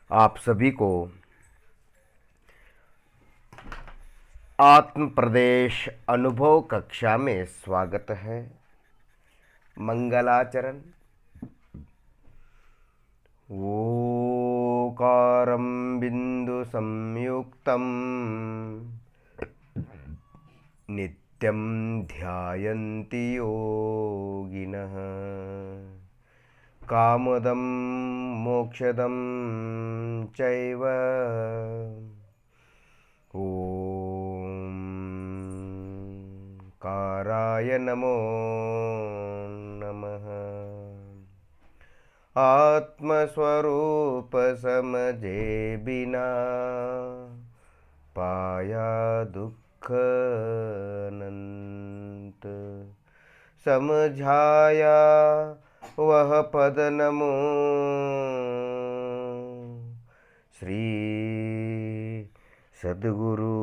आप सभी को आत्म प्रदेश अनुभव कक्षा में स्वागत है। मंगलाचरण। ओकारं बिंदु संयुक्तं नित्यं ध्यायन्ति योगिनः कामदं मोक्षदं चैव ॐ काराय नमो नमः। आत्मस्वरूप समझे बिना पाया दुख अनंत, समझाया वह पद नमो श्री सद्गुरु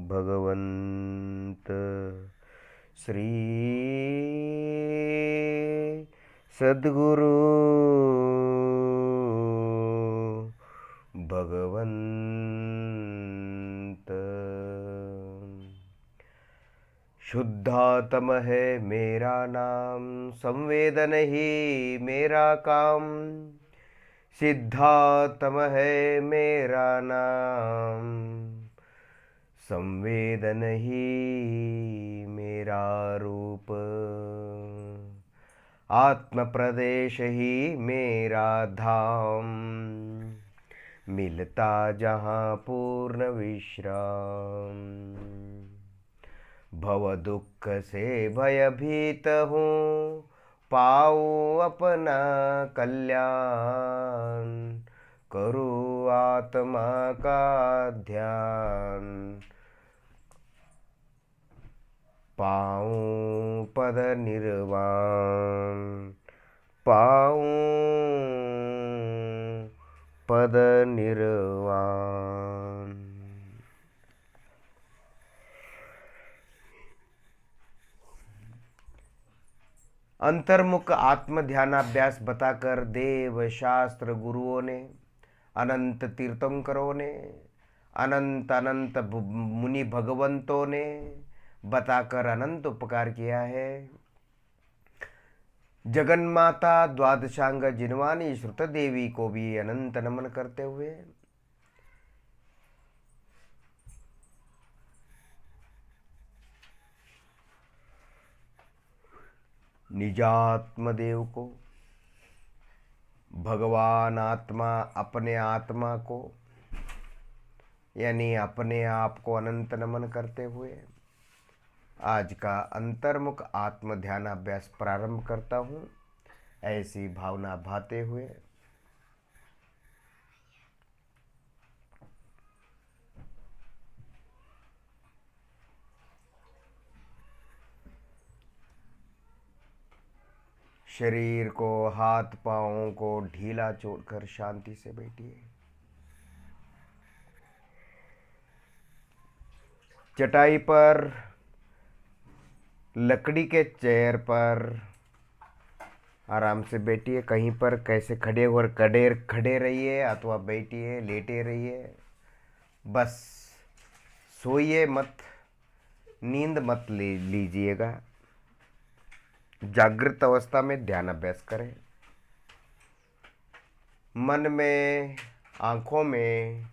भगवंत श्री सद्गुरु भगवंत। शुद्धात्म है मेरा नाम, संवेदन ही मेरा काम। सिद्धात्म है मेरा नाम, संवेदन ही मेरा रूप। आत्म प्रदेश ही मेरा धाम, मिलता जहाँ पूर्ण विश्राम। भव दुख से भयभीत हूँ, पाऊँ अपना कल्याण। करूँ आत्मा का ध्यान, पाऊँ पद निर्वाण। पाऊँ पद निर्वाण। अंतर्मुख आत्म ध्यानाभ्यास बताकर देव शास्त्र गुरुओं ने, अनंत तीर्थंकरों ने, अनंत अनंत मुनि भगवंतों ने बताकर अनंत उपकार किया है। जगन्माता द्वादशांग जिनवानी श्रुत देवी को भी अनंत नमन करते हुए निजात्म देव को, भगवान आत्मा अपने आत्मा को यानी अपने आप को अनंत नमन करते हुए आज का अंतर्मुख आत्म ध्यानाभ्यास प्रारंभ करता हूँ। ऐसी भावना भाते हुए शरीर को, हाथ पांवों को ढीला छोड़कर शांति से बैठिए। चटाई पर, लकड़ी के चेयर पर आराम से बैठिए। कहीं पर कैसे खड़े और खड़े रहिए अथवा बैठिए, लेटे रहिए। बस सोइए मत, नींद मत लीजिएगा। जागृत अवस्था में ध्यान अभ्यास करें। मन में, आंखों में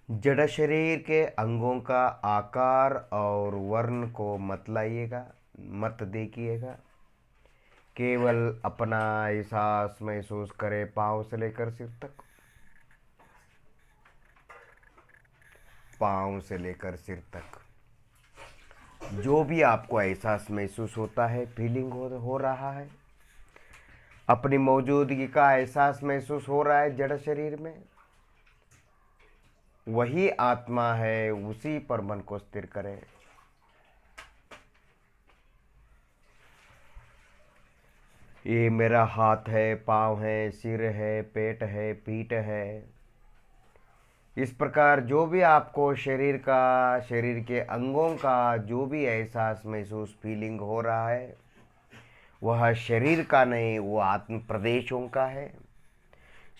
जड़ शरीर के अंगों का आकार और वर्ण को मत लाइएगा, मत देखिएगा। केवल अपना एहसास महसूस करें। पांव से लेकर सिर तक, पांव से लेकर सिर तक जो भी आपको एहसास महसूस होता है, फीलिंग हो रहा है, अपनी मौजूदगी का एहसास महसूस हो रहा है जड़ शरीर में, वही आत्मा है। उसी पर मन को स्थिर करें। ये मेरा हाथ है, पाँव है, सिर है, पेट है, पीठ है। इस प्रकार जो भी आपको शरीर का, शरीर के अंगों का जो भी एहसास महसूस फीलिंग हो रहा है, वह शरीर का नहीं, वो आत्म प्रदेशों का है।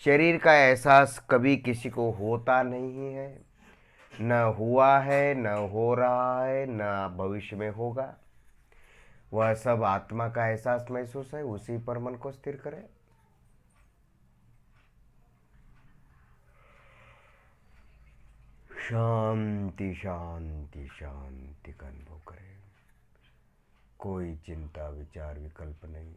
शरीर का एहसास कभी किसी को होता नहीं है, न हुआ है, न हो रहा है, न भविष्य में होगा। वह सब आत्मा का एहसास महसूस है, उसी पर मन को स्थिर करें। शांति शांति शांति का अनुभव करें। कोई चिंता विचार विकल्प नहीं।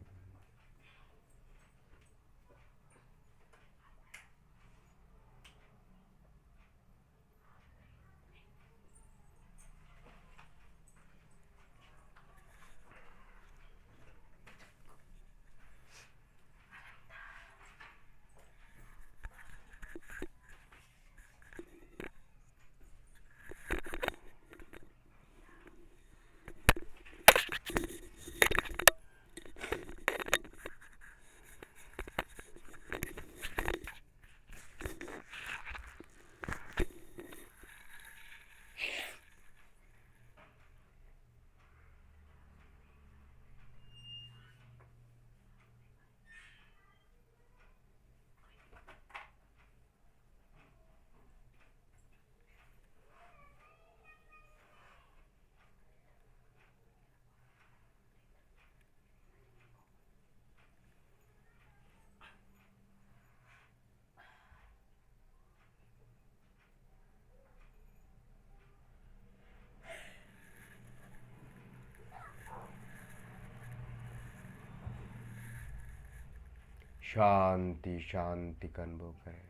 शांति शांति का अनुभव करें।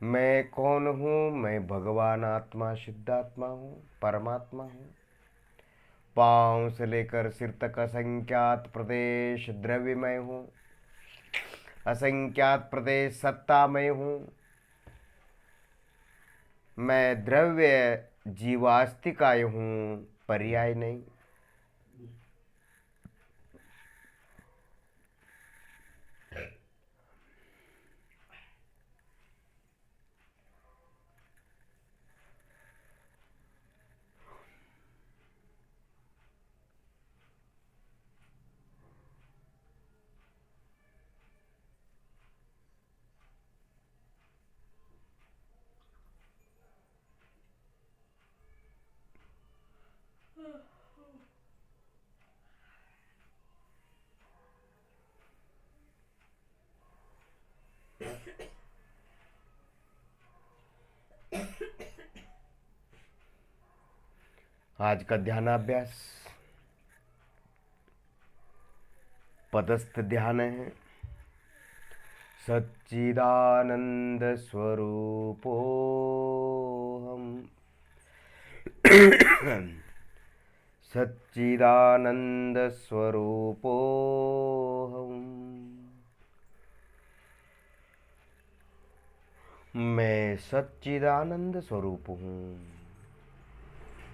मैं कौन हूँ? मैं भगवान आत्मा शुद्धात्मा हूँ, परमात्मा हूँ। पाँव से लेकर सिर तक असंख्यात प्रदेश द्रव्यमय हूँ, असंख्यात प्रदेश सत्तामय हूँ। मैं द्रव्य जीवास्तिकाय हूँ, पर्याय नहीं। आज का ध्यानाभ्यास पदस्थ ध्यान है। सच्चिदानंद स्वरूपोहम सच्चिदानंद स्वरूपोहम। मैं सच्चिदानंद स्वरूप हूँ।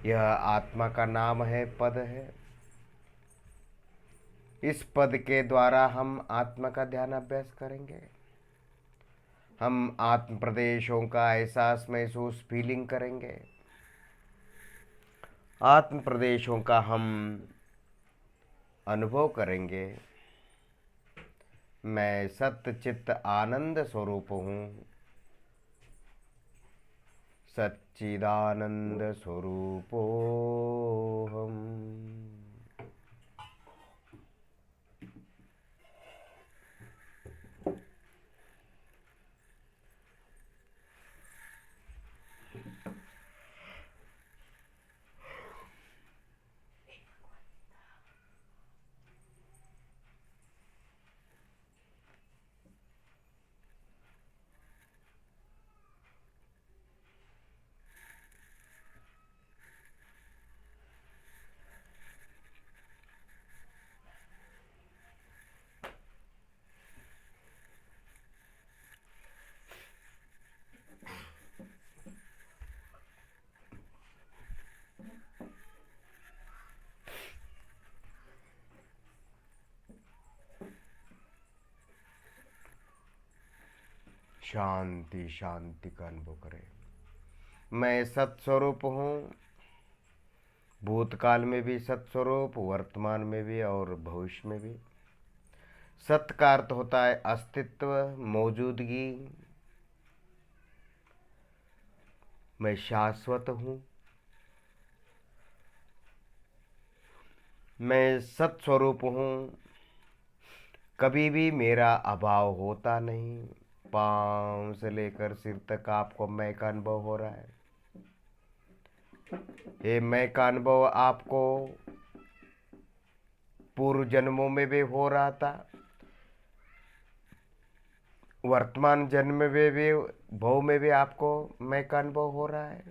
यह आत्मा का नाम है, पद है। इस पद के द्वारा हम आत्मा का ध्यान अभ्यास करेंगे। हम आत्म प्रदेशों का एहसास महसूस फीलिंग करेंगे। आत्म प्रदेशों का हम अनुभव करेंगे। मैं सत्य चित्त आनंद स्वरूप हूँ, सच्चिदानंद स्वरूपोहम। शांति शांति का अनुभव करें। मैं सत्स्वरूप हूँ, भूतकाल में भी सत्स्वरूप, वर्तमान में भी और भविष्य में भी। सत्य का अर्थ होता है अस्तित्व, मौजूदगी। मैं शाश्वत हूँ। मैं सत्स्वरूप हूँ, कभी भी मेरा अभाव होता नहीं। पाँव से लेकर सिर तक आपको मैं का अनुभव हो रहा है। ये मैं का अनुभव आपको पूर्व जन्मों में भी हो रहा था, वर्तमान जन्म में भी, भव में भी आपको मैं का अनुभव हो रहा है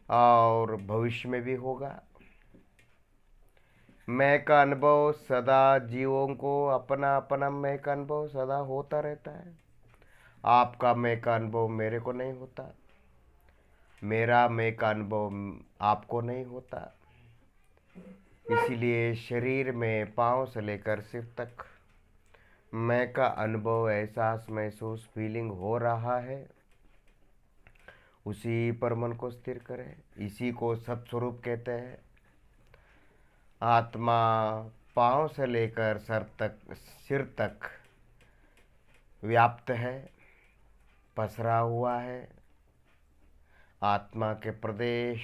और भविष्य में भी होगा। मैं का अनुभव सदा जीवों को अपना अपना मैं का अनुभव सदा होता रहता है। आपका मैं का अनुभव मेरे को नहीं होता, मेरा मैं का अनुभव आपको नहीं होता। इसीलिए शरीर में पाँव से लेकर सिर तक मैं का अनुभव, एहसास, महसूस, फीलिंग हो रहा है। उसी पर मन को स्थिर करें। इसी को सत्स्वरूप कहते हैं। आत्मा पाँव से लेकर सिर तक व्याप्त है, पसरा हुआ है। आत्मा के प्रदेश,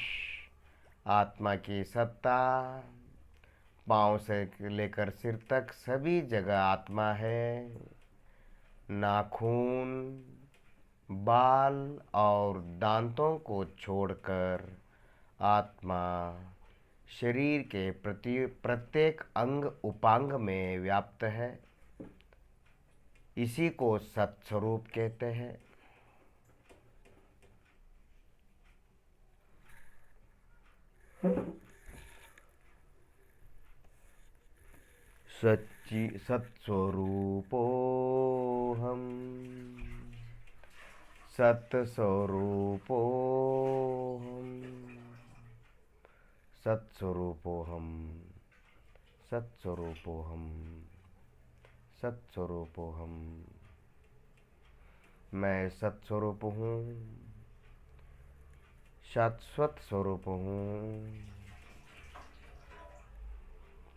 आत्मा की सत्ता, पाँव से लेकर सिर तक सभी जगह आत्मा है। नाखून, बाल और दांतों को छोड़कर आत्मा शरीर के प्रत्येक अंग उपांग में व्याप्त है। इसी को सत्स्वरूप कहते हैं। सत्स्वरूपोऽहम्, सत्स्वरूपोऽहम्, सत्स्वरूपोऽहम्, सत्स्वरूपोऽहम्, सत्स्वरूपोऽहम्। मैं सत्स्वरूप हूँ, शाश्वत स्वरूप हूँ।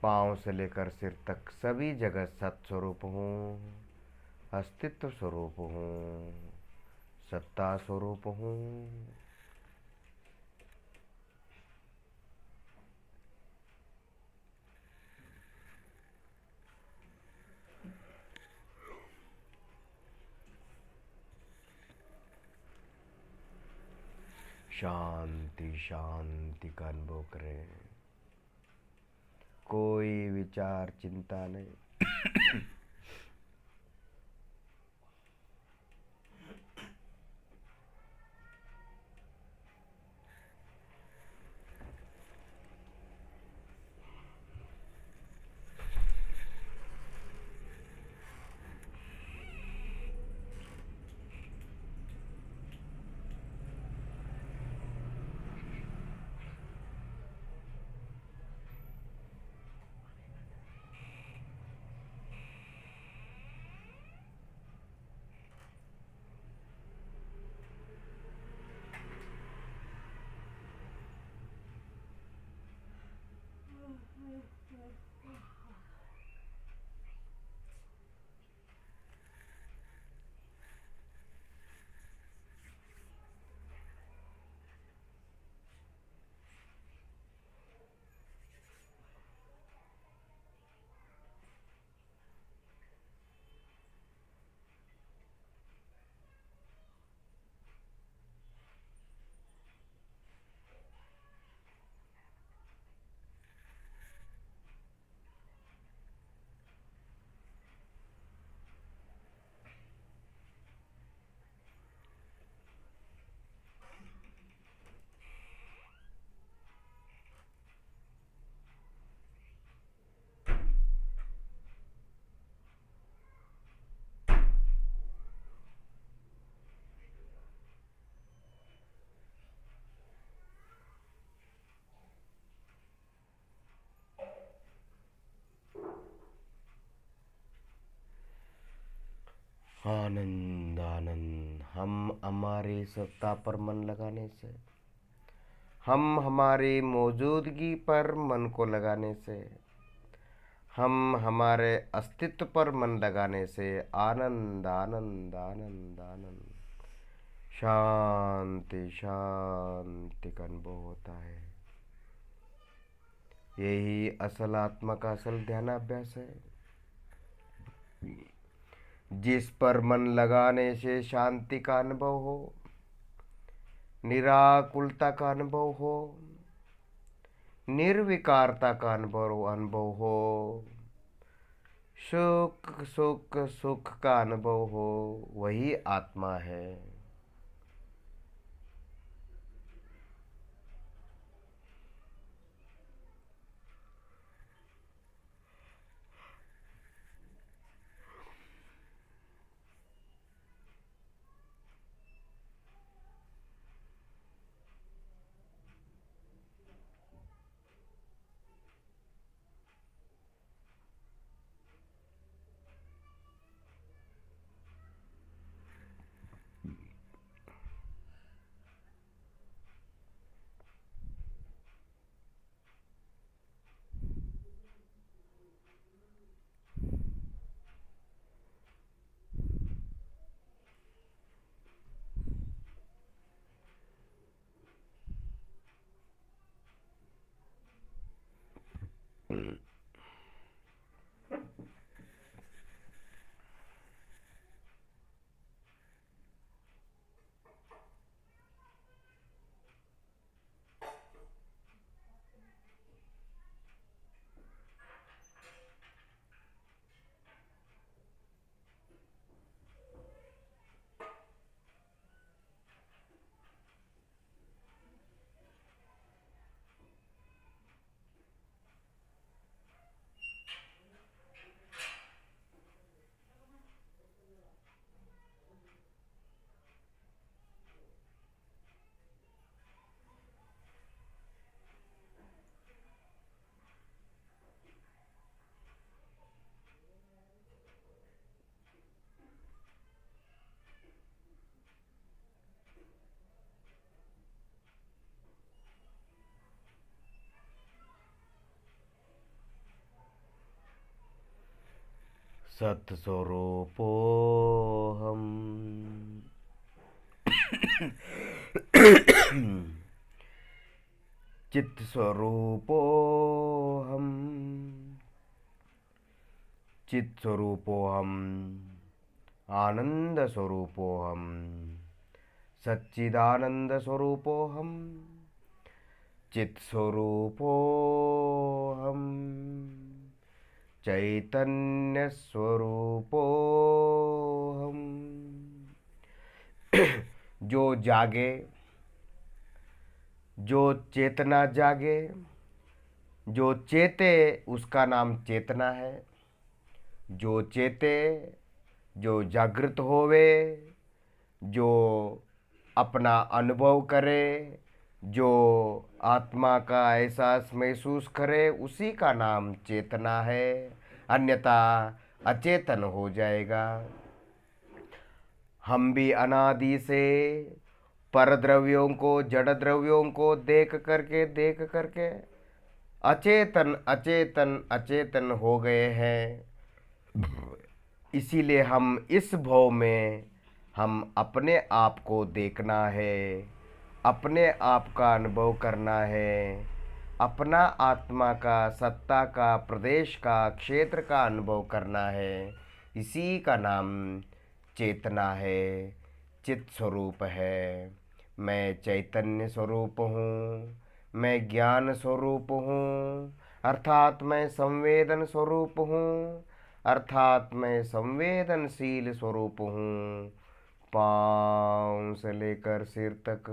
पाँव से लेकर सिर तक सभी जगह सत्स्वरूप हूँ, अस्तित्व स्वरूप हूँ, सत्ता स्वरूप हूँ। शांति शांति का अनुभव करें। कोई विचार चिंता नहीं। हम हमारी सत्ता पर मन लगाने से, हम हमारी मौजूदगी पर मन को लगाने से, हम हमारे अस्तित्व पर मन लगाने से आनंद आनंद आनंद आनंद, शांति शांति का अनुभव होता है। यही असल आत्मा का असल ध्यानाभ्यास है। जिस पर मन लगाने से शांति का अनुभव हो, निराकुलता का अनुभव हो, निर्विकारता का अनुभव हो, सुख सुख सुख का अनुभव हो, वही आत्मा है। सत्स्वरूपोऽहम् चित्स्वरूपोऽहम् चित्स्वरूपोऽहम् आनन्दस्वरूपोऽहम् सच्चिदानन्दस्वरूपोऽहम् चित्स्वरूपोऽहम् चैतन्य स्वरूपोऽहम्। जो जागे, जो चेतना जागे, जो चेते, उसका नाम चेतना है। जो चेते, जो जागृत होवे, जो अपना अनुभव करे, जो आत्मा का एहसास महसूस करे, उसी का नाम चेतना है। अन्यथा अचेतन हो जाएगा। हम भी अनादि से परद्रव्यों को, जड़ द्रव्यों को देख करके अचेतन अचेतन अचेतन हो गए हैं। इसीलिए हम इस भव में हम अपने आप को देखना है, अपने आप का अनुभव करना है, अपना आत्मा का, सत्ता का, प्रदेश का, क्षेत्र का अनुभव करना है। इसी का नाम चेतना है, चित स्वरूप है। मैं चैतन्य स्वरूप हूँ, मैं ज्ञान स्वरूप हूँ, अर्थात मैं संवेदन स्वरूप हूँ, अर्थात मैं संवेदनशील स्वरूप हूँ। पाँव से लेकर सिर तक,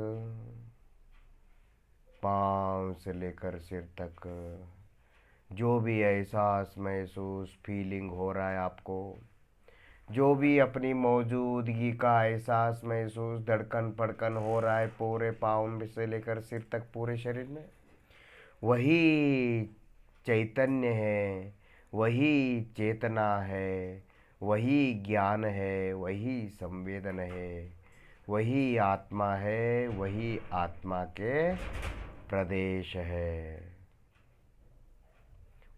पाँव से लेकर सिर तक जो भी एहसास महसूस फीलिंग हो रहा है आपको, जो भी अपनी मौजूदगी का एहसास महसूस धड़कन पड़कन हो रहा है पूरे पाँव से लेकर सिर तक पूरे शरीर में, वही चैतन्य है, वही चेतना है, वही ज्ञान है, वही संवेदन है, वही आत्मा है, वही आत्मा के प्रदेश है।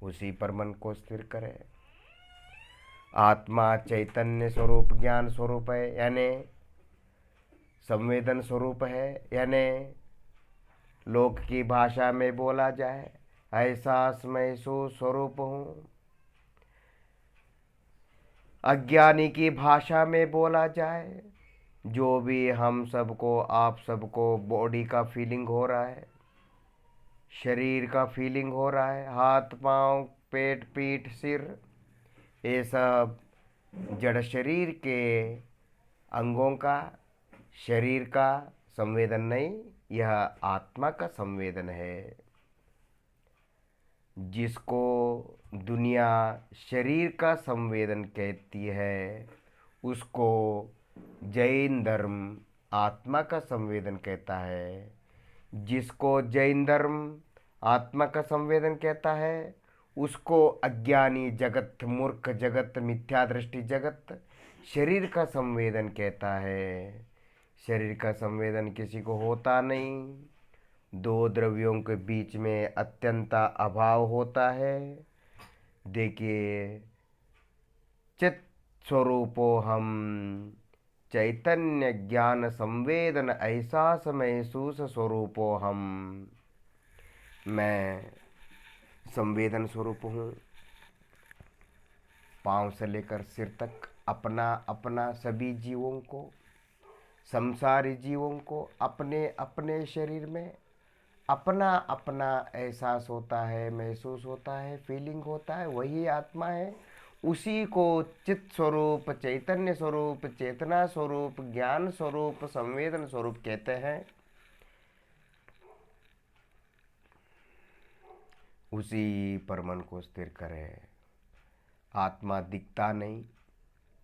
उसी पर मन को स्थिर करें। आत्मा चैतन्य स्वरूप ज्ञान स्वरूप है, यानी संवेदन स्वरूप है, यानी लोक की भाषा में बोला जाए एहसास महसूस स्वरूप हूँ। अज्ञानी की भाषा में बोला जाए जो भी हम सबको आप सबको बॉडी का फीलिंग हो रहा है, शरीर का फीलिंग हो रहा है, हाथ पांव पेट पीठ सिर, ये सब जड़ शरीर के अंगों का, शरीर का संवेदन नहीं, यह आत्मा का संवेदन है। जिसको दुनिया शरीर का संवेदन कहती है उसको जैन धर्म आत्मा का संवेदन कहता है। जिसको जैन धर्म आत्मा का संवेदन कहता है उसको अज्ञानी जगत, मूर्ख जगत, मिथ्या दृष्टि जगत शरीर का संवेदन कहता है। शरीर का संवेदन किसी को होता नहीं। दो द्रव्यों के बीच में अत्यंत अभाव होता है। देखिए, चित स्वरूपो हम, चैतन्य ज्ञान संवेदन एहसास महसूस स्वरूपो हम। मैं संवेदन स्वरूप हूँ। पाँव से लेकर सिर तक अपना अपना सभी जीवों को, संसारी जीवों को अपने अपने शरीर में अपना अपना एहसास होता है, महसूस होता है, फीलिंग होता है, वही आत्मा है। उसी को चित स्वरूप, चैतन्य स्वरूप, चेतना स्वरूप, ज्ञान स्वरूप, संवेदन स्वरूप कहते हैं। उसी पर मन को स्थिर करें। आत्मा दिखता नहीं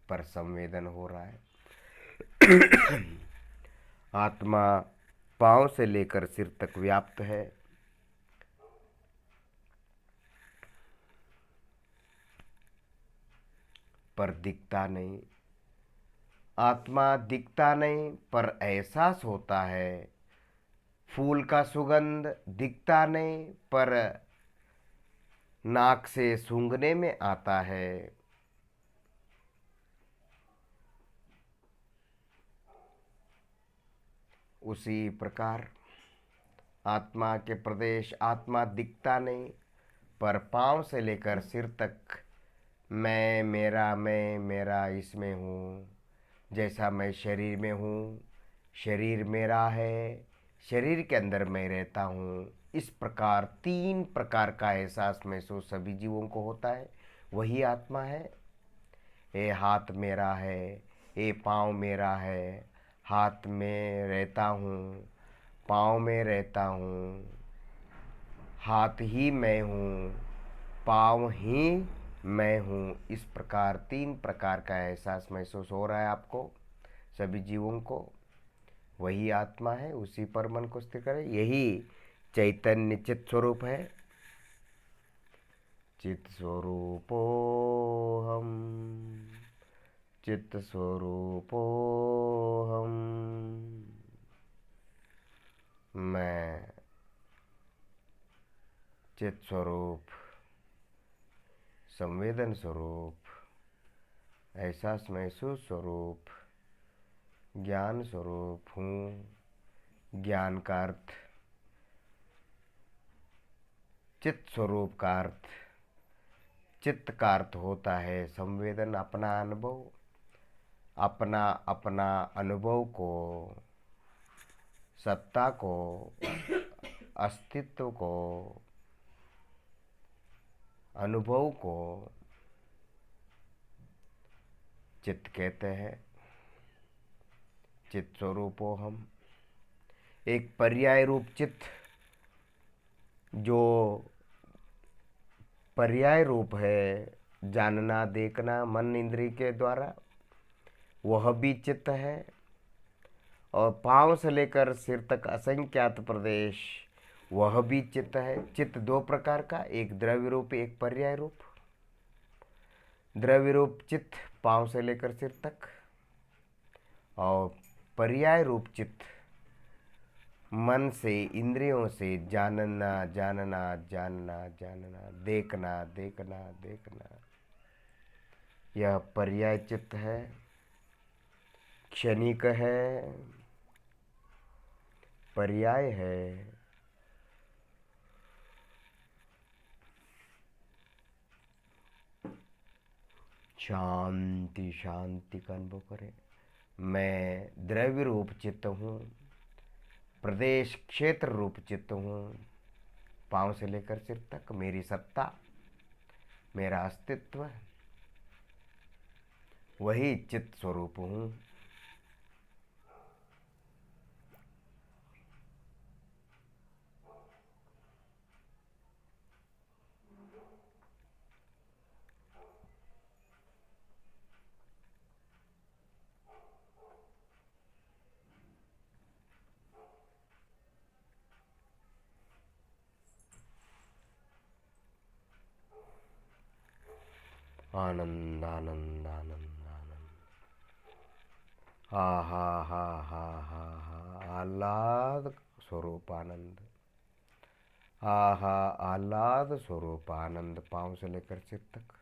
पर संवेदन हो रहा है। आत्मा पांव से लेकर सिर तक व्याप्त है, पर दिखता नहीं। आत्मा दिखता नहीं पर एहसास होता है। फूल का सुगंध दिखता नहीं पर नाक से सूंघने में आता है। उसी प्रकार आत्मा के प्रदेश, आत्मा दिखता नहीं पर पांव से लेकर सिर तक मैं मेरा इसमें हूँ। जैसा मैं शरीर में हूँ, शरीर मेरा है, शरीर के अंदर मैं रहता हूँ। इस प्रकार तीन प्रकार का एहसास महसूस सभी जीवों को होता है। वही आत्मा है। ये हाथ मेरा है, ये पाँव मेरा है, हाथ में रहता हूँ, पाँव में रहता हूँ, हाथ ही मैं हूँ, पाँव ही मैं हूँ। इस प्रकार तीन प्रकार का एहसास महसूस हो रहा है आपको, सभी जीवों को। वही आत्मा है। उसी पर मन को स्थिर करें। यही चैतन्य चित स्वरूप है। चित स्वरूपो हम, चित स्वरूपो हम। मैं चित स्वरूप, संवेदन स्वरूप, एहसास महसूस स्वरूप, ज्ञान स्वरूप हूँ। ज्ञान का अर्थ, चित्त स्वरूप का अर्थ, चित्त का अर्थ होता है संवेदन, अपना अनुभव। अपना अपना अनुभव को, सत्ता को, अस्तित्व को, अनुभव को चित्त कहते हैं। चित्त स्वरूपो हम। एक पर्याय रूप चित्त, जो पर्याय रूप है जानना देखना मन इंद्रिय के द्वारा, वह भी चित्त है। और पांव से लेकर सिर तक असंख्यात प्रदेश, वह भी चित्त है। चित्त दो प्रकार का, एक द्रव्य रूप, एक पर्याय रूप। द्रव्य रूप चित्त पांव से लेकर सिर तक, और पर्याय रूप चित्त, मन से, इंद्रियों से जानना जानना जानना जानना, देखना देखना देखना, यह पर्याय चित्त है, क्षणिक है, पर्याय है। शांति शांति का अनुभव करें। मैं द्रव्य रूप चित्त हूँ, प्रदेश क्षेत्र रूप चित्त हूँ, पाँव से लेकर सिर तक मेरी सत्ता, मेरा अस्तित्व, वही चित्त स्वरूप हूँ। आनंद आनंद आनंद आनंद, हा हा हा हा हा हा, आह्लाद स्वरूप आनंद, हा हा आह्लाद स्वरूप आनंद, पाँव से लेकर सिर तक।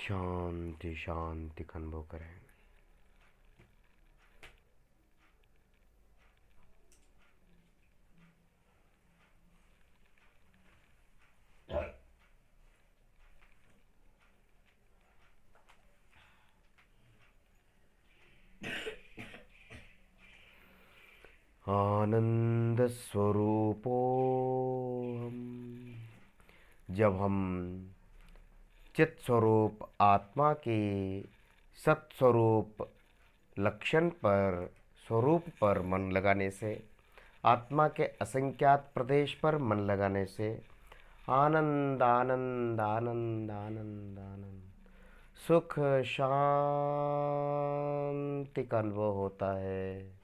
शांति शांति का अनुभव करें। आनंद स्वरूपो हम। जब हम चित स्वरूप आत्मा के सत्स्वरूप लक्षण पर स्वरूप पर मन लगाने से, आत्मा के असंख्यात प्रदेश पर मन लगाने से आनंद आनंद आनंद आनंद आनंद सुख शांति का अनुभव होता है।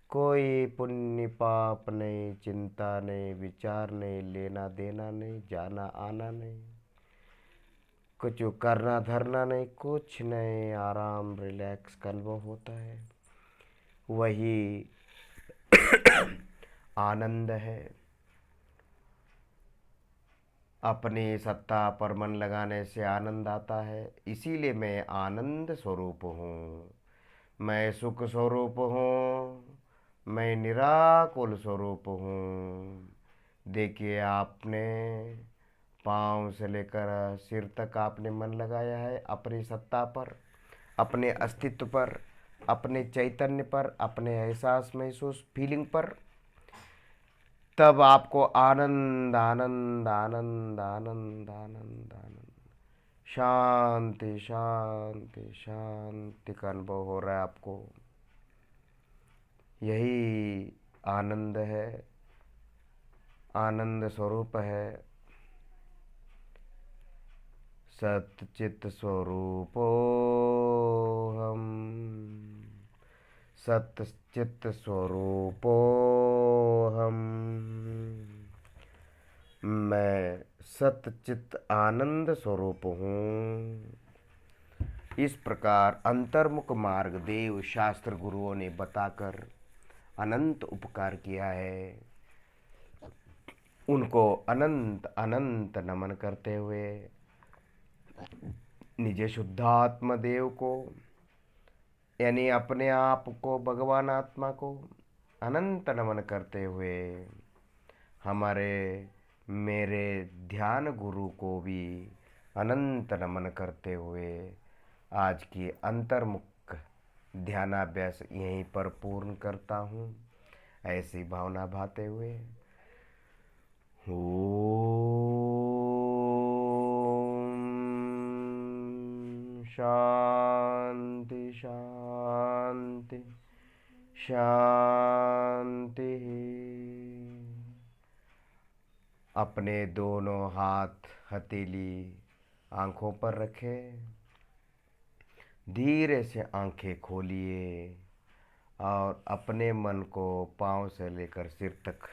कोई पुण्य पाप नहीं, चिंता नहीं, विचार नहीं, लेना देना नहीं, जाना आना नहीं, कुछ करना धरना नहीं, कुछ नहीं, आराम रिलैक्स का अनुभव होता है। वही आनंद है। अपनी सत्ता पर मन लगाने से आनंद आता है। इसीलिए मैं आनंद स्वरूप हूँ, मैं सुख स्वरूप हूँ, मैं निराकुल स्वरूप हूँ। देखिए, आपने पाँव से लेकर सिर तक आपने मन लगाया है अपनी सत्ता पर, अपने अस्तित्व पर, अपने चैतन्य पर, अपने एहसास महसूस फीलिंग पर। तब आपको आनंद आनंद आनंद आनंद आनंद आनंद शांति शांति शांति का अनुभव हो रहा है आपको। यही आनंद है, आनंद स्वरूप है। सच्चित स्वरूपो हम, सच्चित स्वरूपो हम। मैं सच्चित आनंद स्वरूप हूँ। इस प्रकार अंतर्मुख मार्ग देव शास्त्र गुरुओं ने बताकर अनंत उपकार किया है। उनको अनंत अनंत नमन करते हुए निज शुद्धात्म देव को, यानी अपने आप को, भगवान आत्मा को अनंत नमन करते हुए हमारे मेरे ध्यान गुरु को भी अनंत नमन करते हुए आज की अंतर्मुख ध्यानाभ्यास यहीं पर पूर्ण करता हूँ। ऐसी भावना भाते हुए ओम शांति शांति शांति। अपने दोनों हाथ हथेली आंखों पर रखें। धीरे से आंखें खोलिए और अपने मन को पाँव से लेकर सिर तक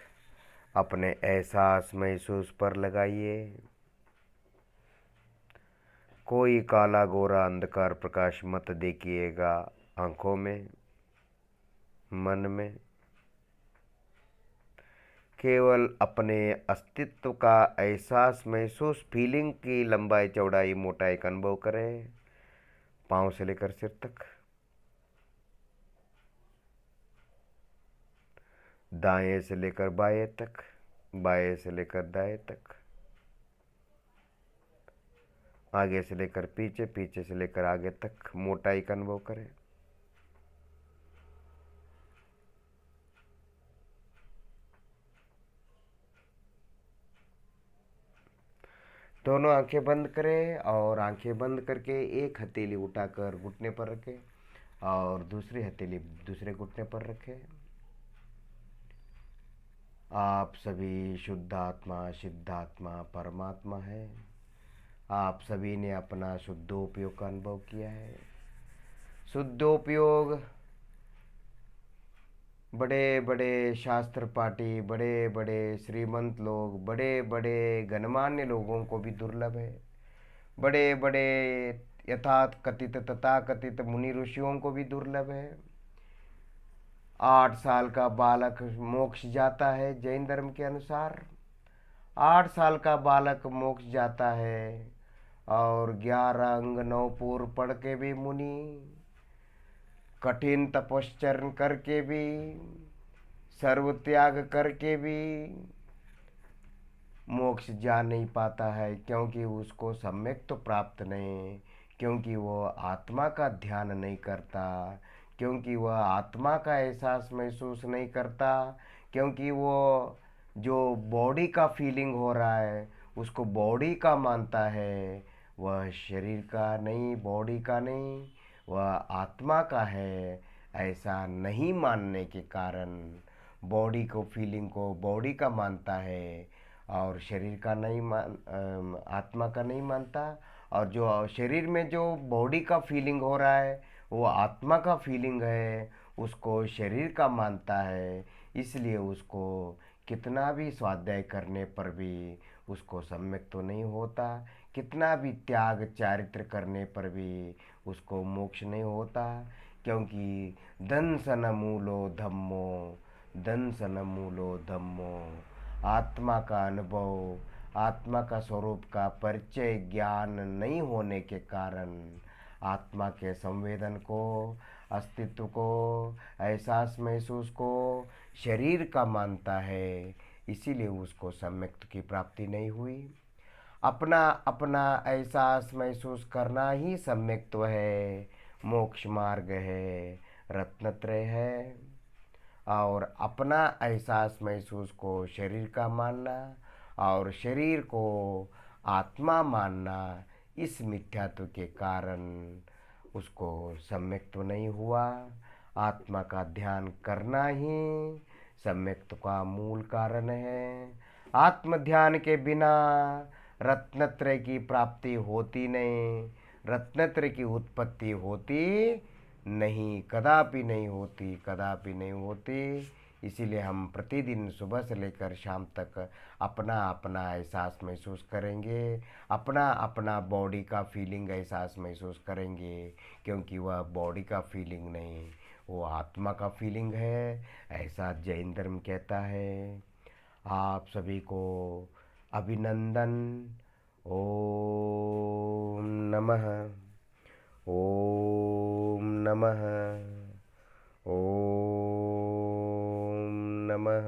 अपने एहसास महसूस पर लगाइए। कोई काला गोरा अंधकार प्रकाश मत देखिएगा आंखों में, मन में। केवल अपने अस्तित्व का एहसास महसूस फीलिंग की लंबाई चौड़ाई मोटाई का अनुभव करें, पाँव से लेकर सिर तक। दाएं से लेकर बाएं तक, बाएं से लेकर दाएं तक, आगे से लेकर पीछे, पीछे से लेकर आगे तक मोटाई का अनुभव करें। दोनों आंखें बंद करें और आंखें बंद करके एक हथेली उठाकर घुटने पर रखें और दूसरी हथेली दूसरे घुटने पर रखें। आप सभी शुद्ध आत्मा, सिद्धात्मा, परमात्मा है। आप सभी ने अपना शुद्धोपयोग का अनुभव किया है। शुद्धोपयोग बड़े बड़े शास्त्र पाठी, बड़े बड़े श्रीमंत लोग, बड़े बड़े गणमान्य लोगों को भी दुर्लभ है। बड़े बड़े यथाकथित तथाकथित मुनि ऋषियों को भी दुर्लभ है। 8 साल का बालक मोक्ष जाता है जैन धर्म के अनुसार। 8 साल का बालक मोक्ष जाता है और 11 अंग 9 पूर पढ़ के भी मुनि, कठिन तपश्चर्य करके भी, सर्व त्याग करके भी मोक्ष जा नहीं पाता है, क्योंकि उसको सम्यक तो प्राप्त नहीं, क्योंकि वो आत्मा का ध्यान नहीं करता, क्योंकि वह आत्मा का एहसास महसूस नहीं करता, क्योंकि वो जो बॉडी का फीलिंग हो रहा है उसको बॉडी का मानता है, वह शरीर का नहीं, बॉडी का नहीं, वह आत्मा का है। ऐसा नहीं मानने के कारण बॉडी को, फीलिंग को बॉडी का मानता है और शरीर का नहीं आत्मा का नहीं मानता। और जो शरीर में जो बॉडी का फीलिंग हो रहा है वो आत्मा का फीलिंग है, उसको शरीर का मानता है। इसलिए उसको कितना भी स्वाध्याय करने पर भी उसको सम्यक तो नहीं होता, कितना भी त्याग चारित्र करने पर भी उसको मोक्ष नहीं होता, क्योंकि दंसन मूलो धम्मो, दंसन मूलो धम्मो, आत्मा का अनुभव, आत्मा का स्वरूप का परिचय ज्ञान नहीं होने के कारण आत्मा के संवेदन को, अस्तित्व को, एहसास महसूस को शरीर का मानता है। इसीलिए उसको सम्यक्त की प्राप्ति नहीं हुई। अपना अपना एहसास महसूस करना ही सम्यक्त्व है, मोक्ष मार्ग है, रत्नत्रय है। और अपना एहसास महसूस को शरीर का मानना और शरीर को आत्मा मानना, इस मिथ्यात्व के कारण उसको सम्यक्त्व नहीं हुआ। आत्मा का ध्यान करना ही सम्यक्त्व का मूल कारण है। आत्म ध्यान के बिना रत्नत्रय की प्राप्ति होती नहीं, रत्नत्रय की उत्पत्ति होती नहीं, कदापि नहीं होती, कदापि नहीं होती। इसीलिए हम प्रतिदिन सुबह से लेकर शाम तक अपना अपना एहसास महसूस करेंगे, अपना अपना बॉडी का फीलिंग एहसास महसूस करेंगे, क्योंकि वह बॉडी का फीलिंग नहीं, वो आत्मा का फीलिंग है, ऐसा जैन धर्म कहता है। आप सभी को अभिनंदन। ओम नमः, ओम नमः, ओम नमः।